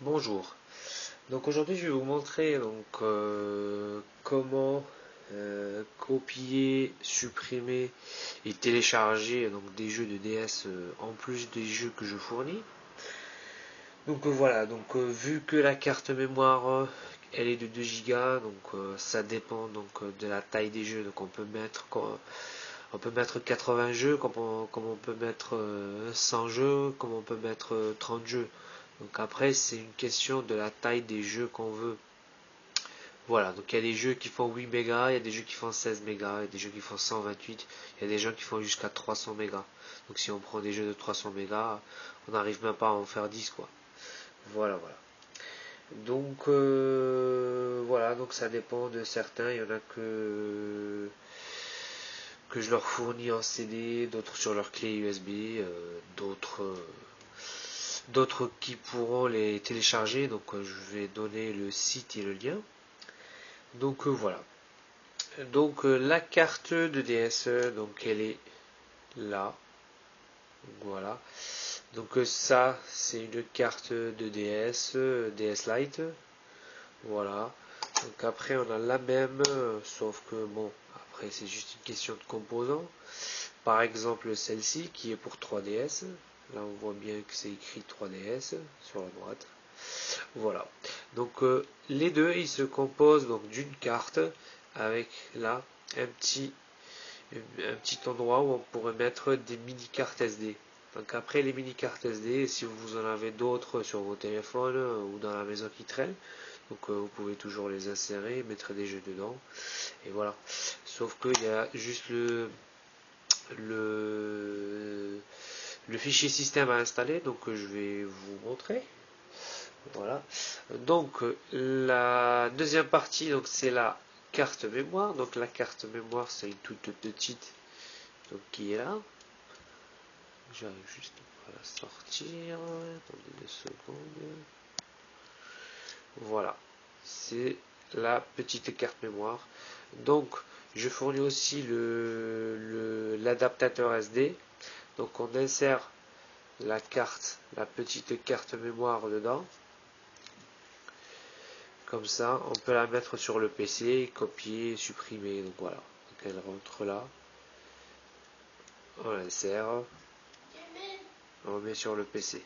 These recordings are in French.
Bonjour. Donc aujourd'hui je vais vous montrer comment copier, supprimer et télécharger des jeux de DS en plus des jeux que je fournis. Voilà, vu que la carte mémoire elle est de 2 Go, ça dépend de la taille des jeux. Donc on peut mettre 80 jeux, comme on peut mettre 100 jeux, comme on peut mettre 30 jeux. Donc après, c'est une question de la taille des jeux qu'on veut. Voilà, donc il y a des jeux qui font 8 mégas, il y a des jeux qui font 16 mégas, il y a des jeux qui font 128, il y a des gens qui font jusqu'à 300 mégas. Donc si on prend des jeux de 300 mégas, on n'arrive même pas à en faire 10 quoi. Voilà. Voilà, donc ça dépend de certains, il y en a que je leur fournis en CD, d'autres sur leur clé USB, d'autres qui pourront les télécharger. Je vais donner le site et le lien. Voilà. La carte de DS, elle est là. Voilà. Ça c'est une carte de DS, DS Lite. Voilà. Donc après on a la même, sauf que bon, après c'est juste une question de composants. Par exemple celle-ci qui est pour 3DS. Là on voit bien que c'est écrit 3DS sur la droite. Voilà. Les deux ils se composent d'une carte avec là un petit endroit où on pourrait mettre des mini cartes SD. Donc après les mini cartes SD, si vous en avez d'autres sur vos téléphones ou dans la maison qui traînent, vous pouvez toujours les insérer, mettre des jeux dedans, et voilà. Sauf qu'il y a juste le, le fichier système à installer, je vais vous montrer. Voilà. La deuxième partie, c'est la carte mémoire. Donc la carte mémoire, c'est une toute petite qui est là. J'arrive juste à la sortir. Attendez 2 secondes. Voilà. C'est la petite carte mémoire. Donc, je fournis aussi l'adaptateur SD. Donc, on insère la petite carte mémoire dedans. Comme ça, on peut la mettre sur le PC, copier, supprimer. Donc voilà. Donc elle rentre là. On l'insère. On met sur le PC.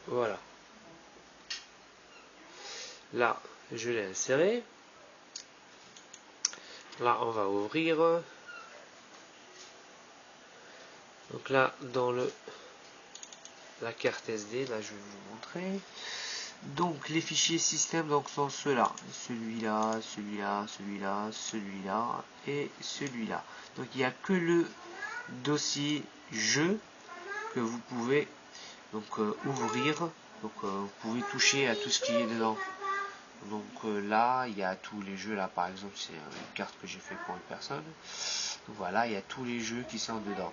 Voilà. Là, je l'ai inséré. Là, on va ouvrir. Donc là, dans la carte SD, là, je vais vous montrer. Donc les fichiers système sont ceux-là, celui-là, celui-là, celui-là, celui-là et celui-là. Donc il n'y a que le dossier jeu que vous pouvez ouvrir. Vous pouvez toucher à tout ce qui est dedans. Là il y a tous les jeux. Là par exemple c'est une carte que j'ai fait pour une personne. Donc voilà, il y a tous les jeux qui sont dedans.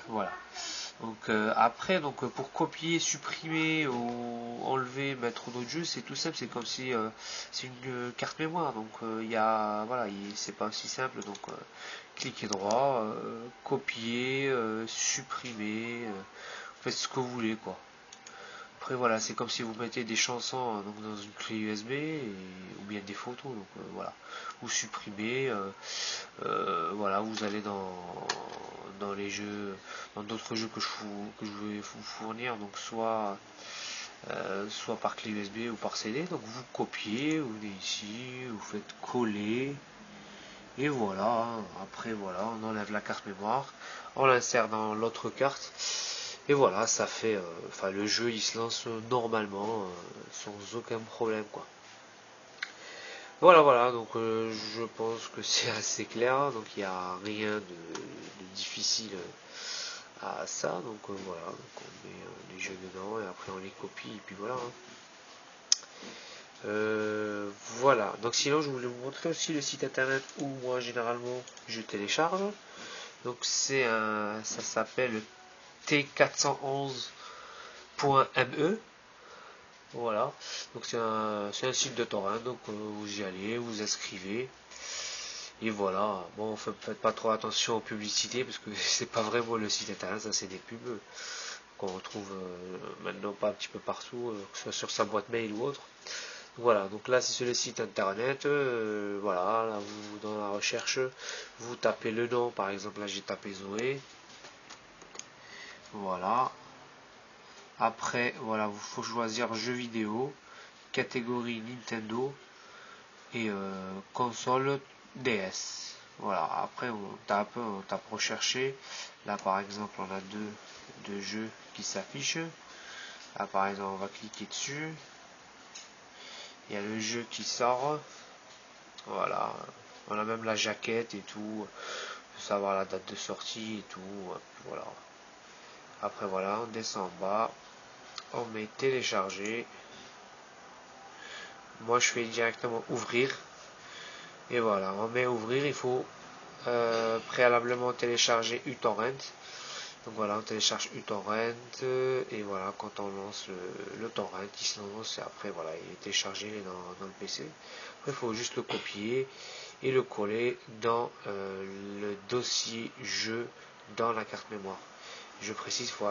Voilà. Après, pour copier, supprimer ou enlever, mettre d'autres jeux, c'est tout simple. C'est comme si c'est une carte mémoire. C'est pas aussi simple. Cliquez droit, copier, supprimer, faites ce que vous voulez quoi. Après voilà, c'est comme si vous mettez des chansons dans une clé USB ou bien des photos. Voilà, vous supprimez. Voilà, vous allez dans les jeux, dans d'autres jeux que je vais vous fournir, soit par clé USB ou par CD. Donc vous copiez, vous venez ici, vous faites coller, et voilà. Après voilà, on enlève la carte mémoire, on l'insère dans l'autre carte, et voilà, ça fait, le jeu il se lance normalement, sans aucun problème quoi. Voilà, je pense que c'est assez clair, donc il n'y a rien de difficile à ça, voilà, on met les jeux dedans et après on les copie et puis voilà. Voilà, donc sinon je voulais vous montrer aussi le site internet où moi généralement je télécharge, ça s'appelle t411.me. Voilà, c'est un site de torrent, vous y allez, vous inscrivez, Et voilà, bon, faites pas trop attention aux publicités parce que c'est pas vraiment le site internet, ça c'est des pubs qu'on retrouve maintenant pas un petit peu partout, que ce soit sur sa boîte mail ou autre. Voilà, donc là c'est sur le site internet, voilà, là vous dans la recherche, vous tapez le nom, par exemple là j'ai tapé Zoé, voilà. Après, voilà, il faut choisir jeux vidéo, catégorie Nintendo et console DS. Voilà, après on tape rechercher. Là par exemple on a deux jeux qui s'affichent. Là par exemple on va cliquer dessus. Il y a le jeu qui sort. Voilà. On a même la jaquette et tout. Pour savoir la date de sortie et tout. Voilà. Après voilà, on descend en bas. On met télécharger. Moi je fais directement ouvrir. Et voilà, on met ouvrir. Il faut préalablement télécharger uTorrent. Donc voilà, on télécharge uTorrent et voilà, quand on lance le torrent, il se lance et après voilà, il est téléchargé dans le PC. Après, il faut juste le copier et le coller dans le dossier jeu dans la carte mémoire. Je précise, il ne faut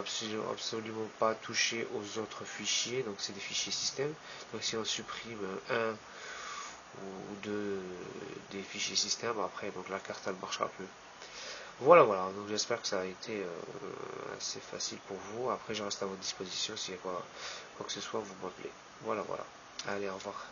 absolument pas toucher aux autres fichiers, donc c'est des fichiers système. Donc si on supprime un ou deux des fichiers système, après donc la carte elle ne marchera plus. Voilà, voilà, donc j'espère que ça a été assez facile pour vous. Après, je reste à votre disposition s'il y a quoi que ce soit, vous m'appelez. Voilà, voilà. Allez, au revoir.